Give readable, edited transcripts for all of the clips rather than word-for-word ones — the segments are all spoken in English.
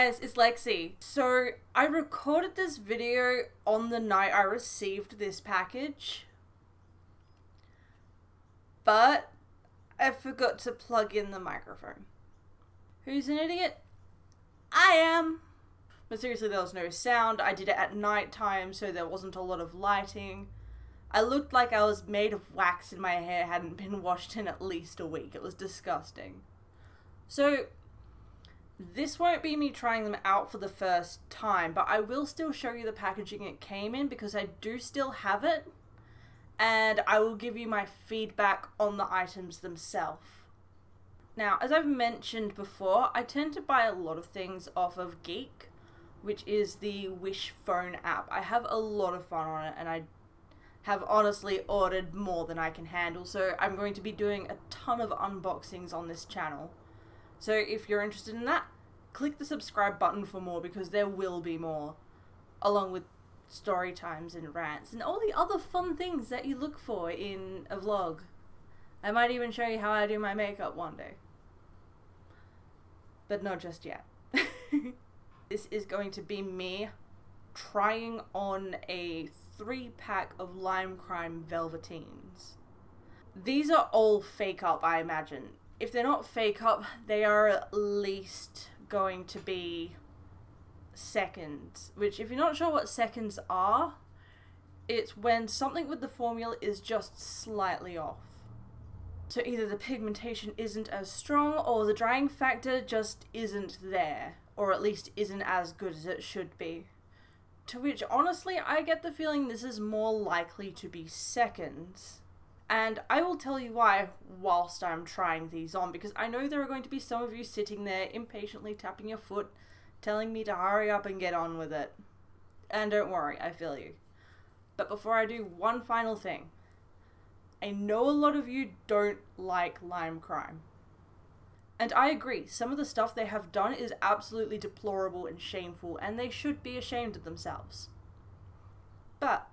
guys, it's Lexi. So I recorded this video on the night I received this package, but I forgot to plug in the microphone. Who's an idiot? I am. But seriously, there was no sound. I did it at night time, so there wasn't a lot of lighting. I looked like I was made of wax and my hair hadn't been washed in at least a week. It was disgusting. So this won't be me trying them out for the first time, but I will still show you the packaging it came in because I do still have it, and I will give you my feedback on the items themselves. Now, as I've mentioned before, I tend to buy a lot of things off of Geek, which is the Wish phone app. I have a lot of fun on it, and I have honestly ordered more than I can handle, so I'm going to be doing a ton of unboxings on this channel. So if you're interested in that, click the subscribe button for more because there will be more, along with story times and rants and all the other fun things that you look for in a vlog. I might even show you how I do my makeup one day. But not just yet. This is going to be me trying on a 3-pack of Lime Crime Velveteens. These are all fake up, I imagine. If they're not fake up, they are at least going to be seconds. Which, if you're not sure what seconds are, it's when something with the formula is just slightly off. So either the pigmentation isn't as strong, or the drying factor just isn't there. Or at least isn't as good as it should be. To which, honestly, I get the feeling this is more likely to be seconds. And I will tell you why whilst I'm trying these on, because I know there are going to be some of you sitting there impatiently tapping your foot, telling me to hurry up and get on with it. And don't worry, I feel you. But before I do, one final thing. I know a lot of you don't like Lime Crime. And I agree, some of the stuff they have done is absolutely deplorable and shameful, and they should be ashamed of themselves. But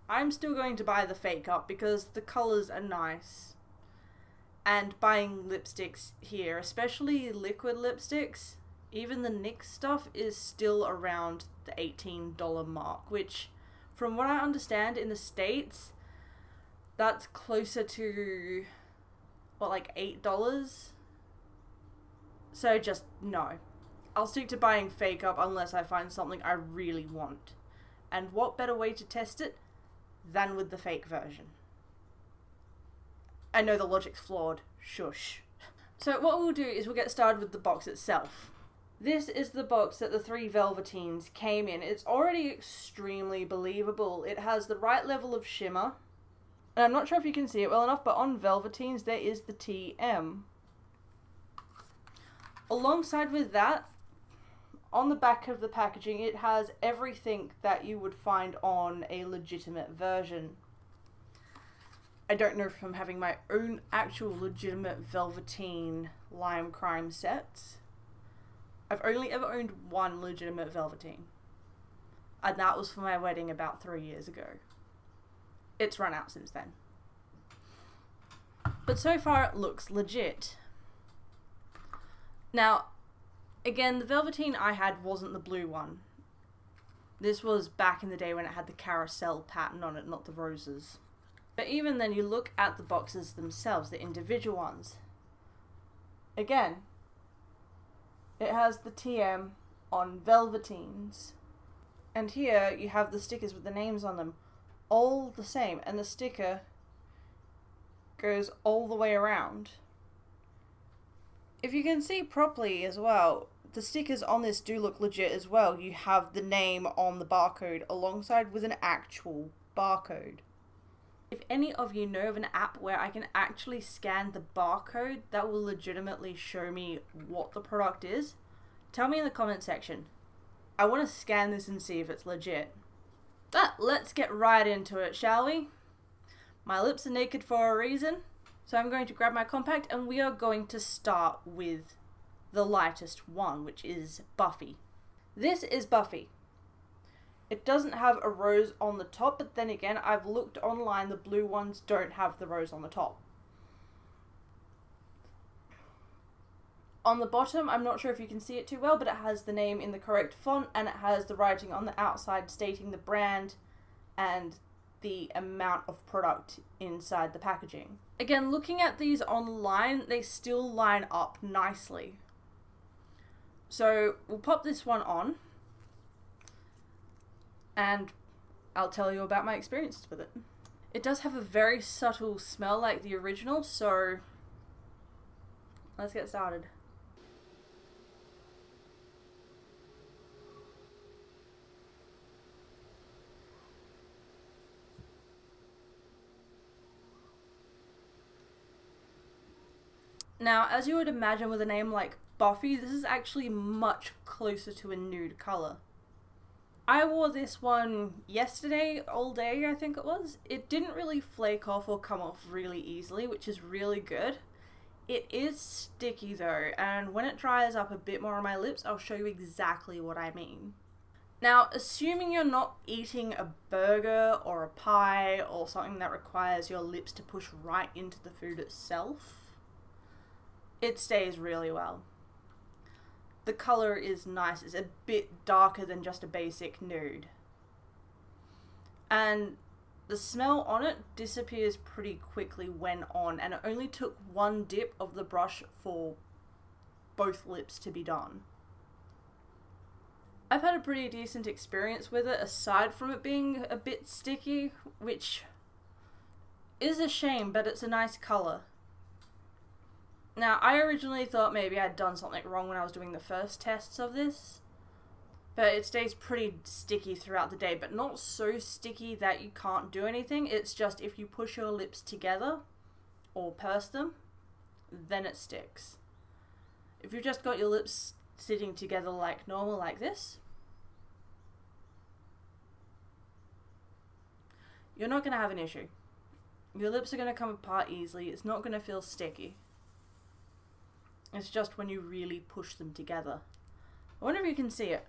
I'm still going to buy the fake up because the colours are nice. And buying lipsticks here, especially liquid lipsticks, even the NYX stuff is still around the $18 mark, which, from what I understand in the States, that's closer to, what, like $8? So just no. I'll stick to buying fake up unless I find something I really want. And what better way to test it than with the fake version? I know the logic's flawed. Shush. So what we'll do is we'll get started with the box itself. This is the box that the 3 Velveteens came in. It's already extremely believable. It has the right level of shimmer. And I'm not sure if you can see it well enough, but on Velveteens there is the TM. Alongside with that, on the back of the packaging, it has everything that you would find on a legitimate version. I don't know if I'm having my own actual legitimate Velveteen Lime Crime sets. I've only ever owned one legitimate Velveteen. And that was for my wedding about 3 years ago. It's run out since then. But so far it looks legit. Now, again, the Velveteen I had wasn't the blue one. This was back in the day when it had the carousel pattern on it, not the roses. But even then, you look at the boxes themselves, the individual ones. Again, it has the TM on Velveteens. And here you have the stickers with the names on them, all the same. And the sticker goes all the way around. If you can see properly as well, the stickers on this do look legit as well. You have the name on the barcode alongside with an actual barcode. If any of you know of an app where I can actually scan the barcode that will legitimately show me what the product is, tell me in the comment section. I want to scan this and see if it's legit. But let's get right into it, shall we? My lips are naked for a reason. So I'm going to grab my compact and we are going to start with the lightest one, which is Buffy. This is Buffy. It doesn't have a rose on the top, but then again, I've looked online, the blue ones don't have the rose on the top. On the bottom, I'm not sure if you can see it too well, but it has the name in the correct font and it has the writing on the outside stating the brand and the amount of product inside the packaging. Again, looking at these online, they still line up nicely. So we'll pop this one on and I'll tell you about my experiences with it. It does have a very subtle smell like the original, so let's get started. Now, as you would imagine with a name like Buffy, this is actually much closer to a nude colour. I wore this one yesterday all day, I think it was. It didn't really flake off or come off really easily, which is really good. It is sticky though, and when it dries up a bit more on my lips, I'll show you exactly what I mean. Now, assuming you're not eating a burger or a pie or something that requires your lips to push right into the food itself, it stays really well. The colour is nice, it's a bit darker than just a basic nude. And the smell on it disappears pretty quickly when on, and it only took one dip of the brush for both lips to be done. I've had a pretty decent experience with it, aside from it being a bit sticky, which is a shame, but it's a nice colour. Now, I originally thought maybe I'd done something wrong when I was doing the first tests of this, but it stays pretty sticky throughout the day, but not so sticky that you can't do anything. It's just if you push your lips together or purse them, then it sticks. If you've just got your lips sitting together like normal, like this, you're not going to have an issue. Your lips are going to come apart easily. It's not going to feel sticky. It's just when you really push them together. I wonder if you can see it.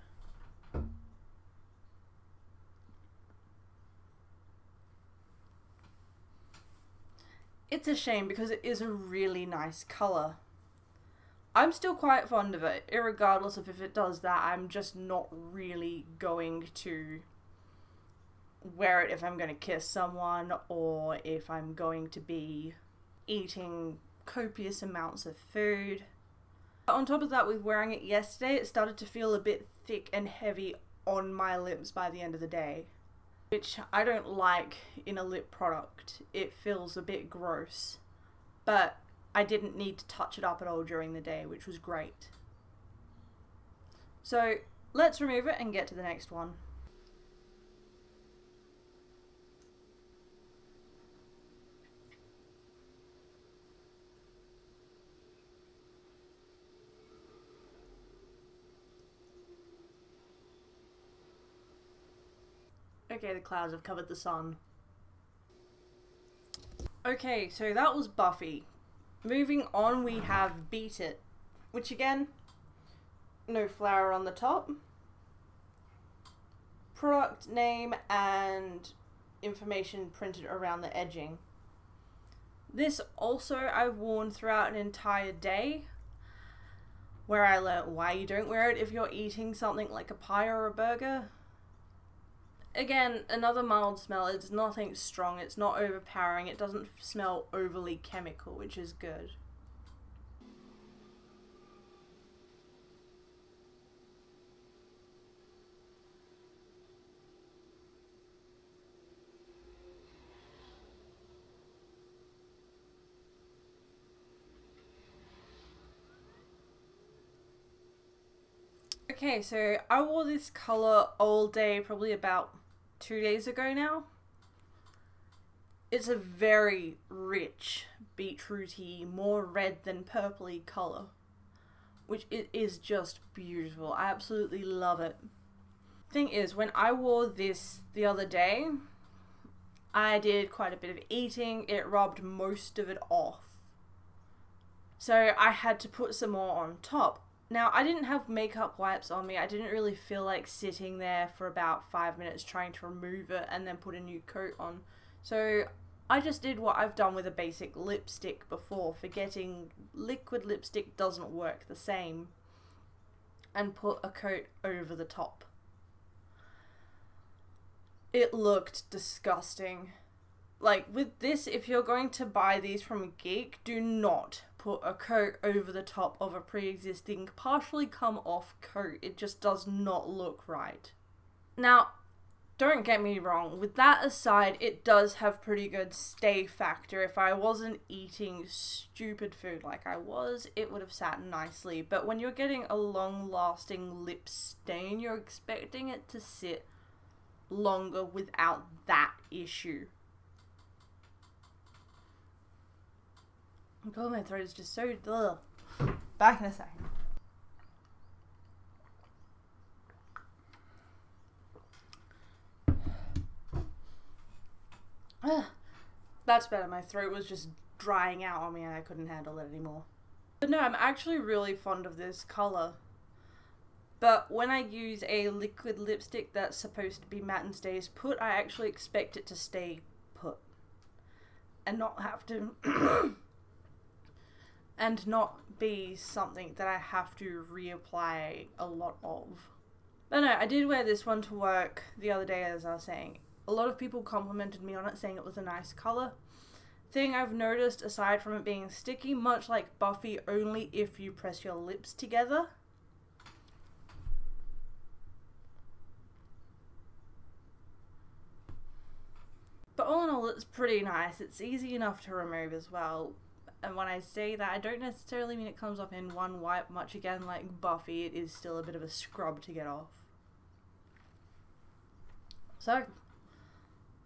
It's a shame because it is a really nice colour. I'm still quite fond of it, irregardless of if it does that. I'm just not really going to wear it if I'm going to kiss someone or if I'm going to be eating copious amounts of food. On top of that, with wearing it yesterday, it started to feel a bit thick and heavy on my lips by the end of the day, which I don't like in a lip product. It feels a bit gross, but I didn't need to touch it up at all during the day, which was great. So let's remove it and get to the next one. Okay, the clouds have covered the sun. Okay, so that was Buffy. Moving on, we have Beat It, which again, no flower on the top. Product name and information printed around the edging. This also I've worn throughout an entire day, where I learnt why you don't wear it if you're eating something like a pie or a burger. Again, another mild smell. It's nothing strong, it's not overpowering, it doesn't smell overly chemical, which is good. Okay, so I wore this colour all day, probably about 2 days ago now. It's a very rich, beetrooty, more red than purpley colour, which it is just beautiful. I absolutely love it. Thing is, when I wore this the other day, I did quite a bit of eating. It rubbed most of it off, so I had to put some more on top. Now, I didn't have makeup wipes on me. I didn't really feel like sitting there for about 5 minutes trying to remove it and then put a new coat on. So I just did what I've done with a basic lipstick before, forgetting liquid lipstick doesn't work the same, and put a coat over the top. It looked disgusting. Like, with this, if you're going to buy these from Geek, do not put a coat over the top of a pre-existing, partially come off coat. It just does not look right. Now, don't get me wrong, with that aside, it does have pretty good stay factor. If I wasn't eating stupid food like I was, it would have sat nicely. But when you're getting a long-lasting lip stain, you're expecting it to sit longer without that issue. God, my throat is just so... Ugh. Back in a second. That's better. My throat was just drying out on me and I couldn't handle it anymore. But no, I'm actually really fond of this colour. But when I use a liquid lipstick that's supposed to be matte and stays put, I actually expect it to stay put. And not have to... and not be something that I have to reapply a lot of. But no, I did wear this one to work the other day, as I was saying. A lot of people complimented me on it, saying it was a nice colour. Thing I've noticed, aside from it being sticky, much like Buffy, only if you press your lips together. But all in all, it's pretty nice. It's easy enough to remove as well. And when I say that, I don't necessarily mean it comes off in one wipe, much again like Buffy. It is still a bit of a scrub to get off. So,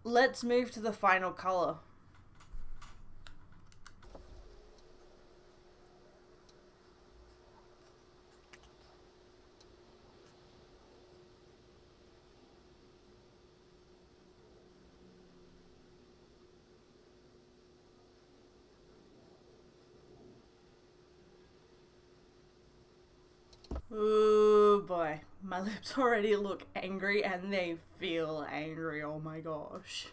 let's move to the final colour. Oh boy, my lips already look angry and they feel angry, oh my gosh.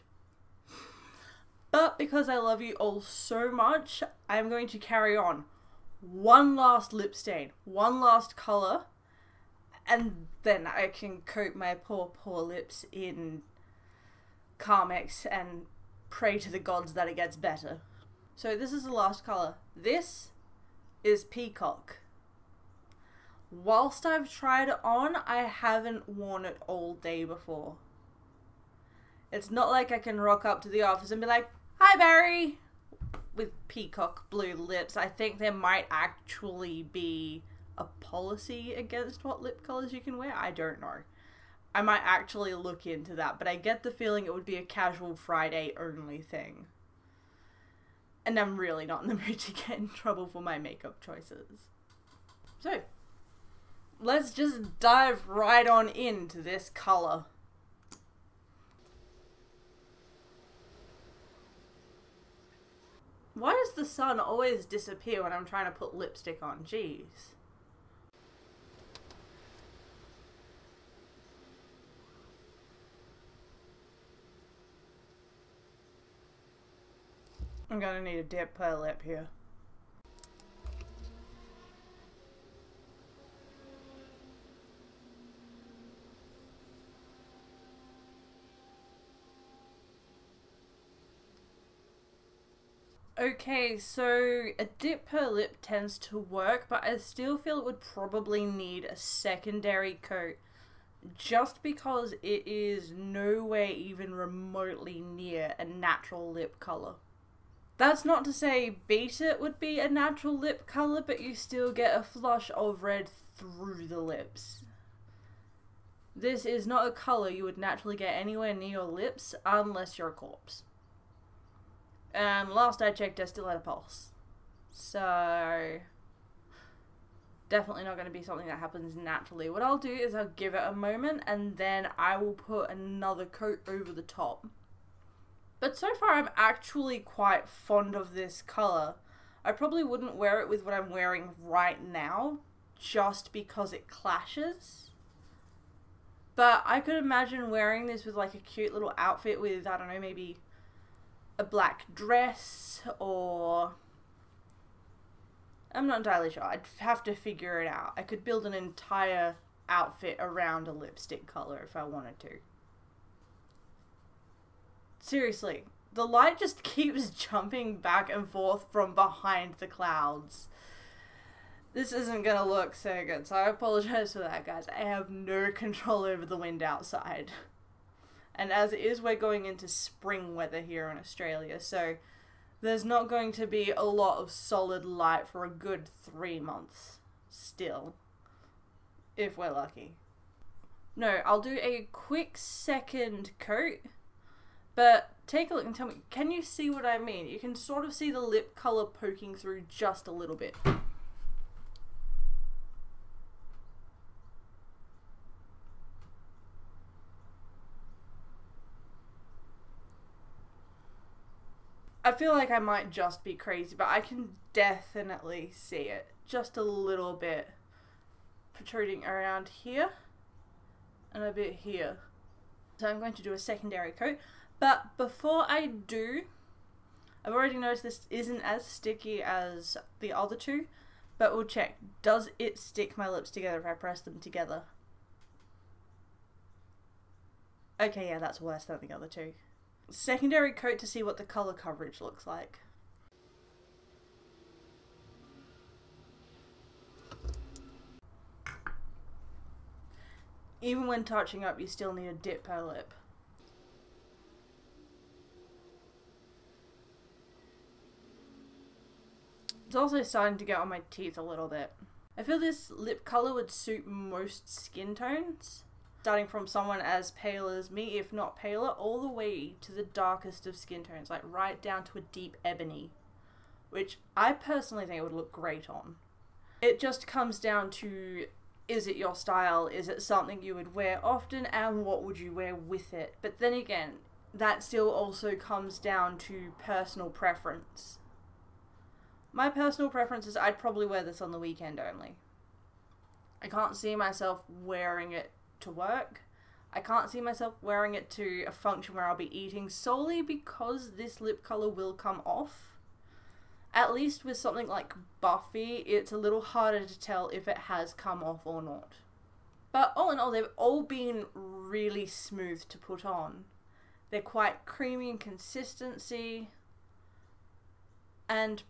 But because I love you all so much, I'm going to carry on. One last lip stain, one last colour, and then I can coat my poor lips in Carmex and pray to the gods that it gets better. So this is the last colour. This is Peacock. Whilst I've tried it on, I haven't worn it all day before. It's not like I can rock up to the office and be like, "Hi Barry!" with peacock blue lips. I think there might actually be a policy against what lip colours you can wear. I don't know. I might actually look into that, but I get the feeling it would be a casual Friday only thing. And I'm really not in the mood to get in trouble for my makeup choices. So, let's just dive right on into this colour. Why does the sun always disappear when I'm trying to put lipstick on? Jeez. I'm gonna need a dip per lip here. Okay, so a dip per lip tends to work, but I still feel it would probably need a secondary coat just because it is nowhere even remotely near a natural lip colour. That's not to say Beat It would be a natural lip colour, but you still get a flush of red through the lips. This is not a colour you would naturally get anywhere near your lips unless you're a corpse. Last I checked, I still had a pulse. So, definitely not going to be something that happens naturally. What I'll do is I'll give it a moment and then I will put another coat over the top. But so far I'm actually quite fond of this colour. I probably wouldn't wear it with what I'm wearing right now, just because it clashes. But I could imagine wearing this with like a cute little outfit with, I don't know, maybe a black dress, or I'm not entirely sure. I'd have to figure it out. I could build an entire outfit around a lipstick color if I wanted to. Seriously, the light just keeps jumping back and forth from behind the clouds. This isn't gonna look so good, so I apologize for that, guys. I have no control over the wind outside. And as it is, we're going into spring weather here in Australia, so there's not going to be a lot of solid light for a good 3 months still, if we're lucky. No, I'll do a quick second coat, but take a look and tell me, can you see what I mean? You can sort of see the lip color poking through just a little bit. I feel like I might just be crazy, but I can definitely see it. Just a little bit protruding around here and a bit here. So I'm going to do a secondary coat. But before I do, I've already noticed this isn't as sticky as the other two, but we'll check. Does it stick my lips together if I press them together? Okay, yeah, that's worse than the other two. Secondary coat to see what the color coverage looks like. Even when touching up, you still need a dip per lip. It's also starting to get on my teeth a little bit. I feel this lip color would suit most skin tones. Starting from someone as pale as me, if not paler, all the way to the darkest of skin tones, like right down to a deep ebony, which I personally think it would look great on. It just comes down to, is it your style? Is it something you would wear often? And what would you wear with it? But then again, that still also comes down to personal preference. My personal preference is I'd probably wear this on the weekend only. I can't see myself wearing it to work. I can't see myself wearing it to a function where I'll be eating, solely because this lip color will come off. At least with something like Buffy, it's a little harder to tell if it has come off or not. But all in all, they've all been really smooth to put on. They're quite creamy in consistency, and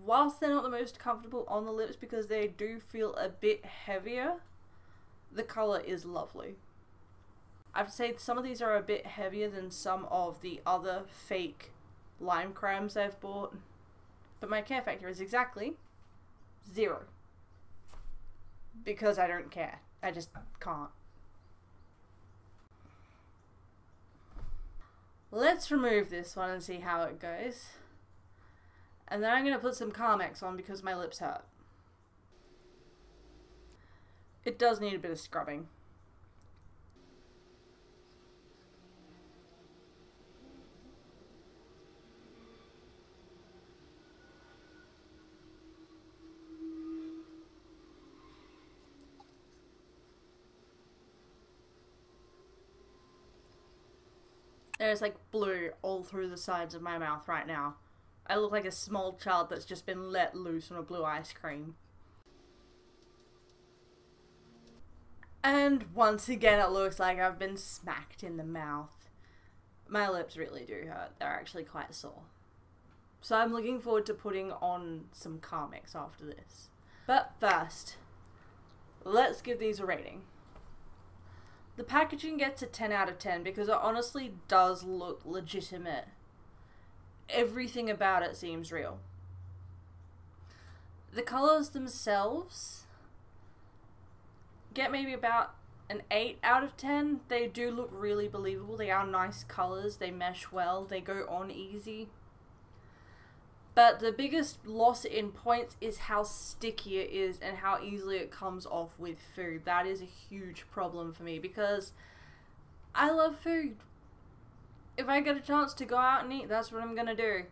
whilst they're not the most comfortable on the lips because they do feel a bit heavier, the colour is lovely. I have to say some of these are a bit heavier than some of the other fake lime crimes I've bought, but my care factor is exactly 0. Because I don't care. I just can't. Let's remove this one and see how it goes. And then I'm going to put some Carmex on because my lips hurt. It does need a bit of scrubbing. There's like blue all through the sides of my mouth right now. I look like a small child that's just been let loose on a blue ice cream. And once again, it looks like I've been smacked in the mouth. My lips really do hurt. They're actually quite sore. So I'm looking forward to putting on some Carmex after this. But first, let's give these a rating. The packaging gets a 10 out of 10 because it honestly does look legitimate. Everything about it seems real. The colours themselves get maybe about an 8 out of 10. They do look really believable. They are nice colours. They mesh well. They go on easy. But the biggest loss in points is how sticky it is and how easily it comes off with food. That is a huge problem for me because I love food. If I get a chance to go out and eat, that's what I'm gonna do.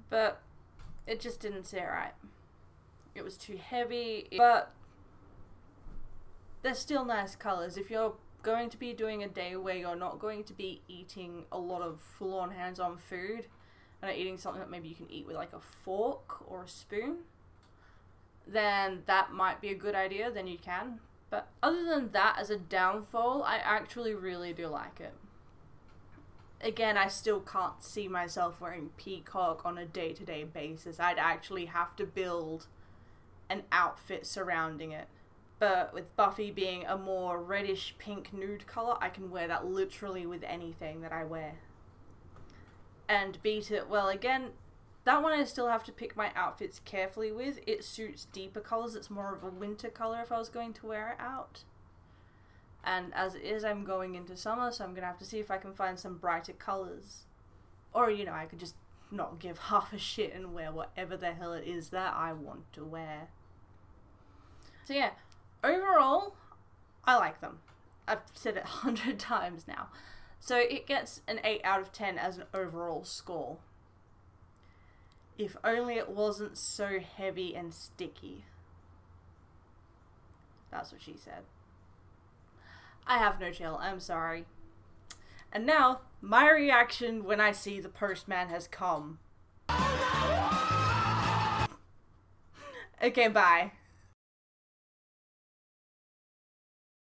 But it just didn't sit right. It was too heavy, but they're still nice colours. If you're going to be doing a day where you're not going to be eating a lot of full-on hands-on food, and are eating something that maybe you can eat with like a fork or a spoon, then that might be a good idea, then you can. But other than that, as a downfall, I actually really do like it. Again, I still can't see myself wearing Peacock on a day-to-day basis. I'd actually have to build an outfit surrounding it. But with Buffy being a more reddish pink nude colour, I can wear that literally with anything that I wear. And beat it, well, again, that one I still have to pick my outfits carefully with. It suits deeper colours. It's more of a winter colour if I was going to wear it out. And as it is, I'm going into summer, so I'm going to have to see if I can find some brighter colours. Or, you know, I could just not give half a shit and wear whatever the hell it is that I want to wear. So yeah, overall, I like them. I've said it 100 times now. So it gets an 8 out of 10 as an overall score. If only it wasn't so heavy and sticky. That's what she said. I have no chill, I'm sorry. And now, my reaction when I see the postman has come. Okay, bye.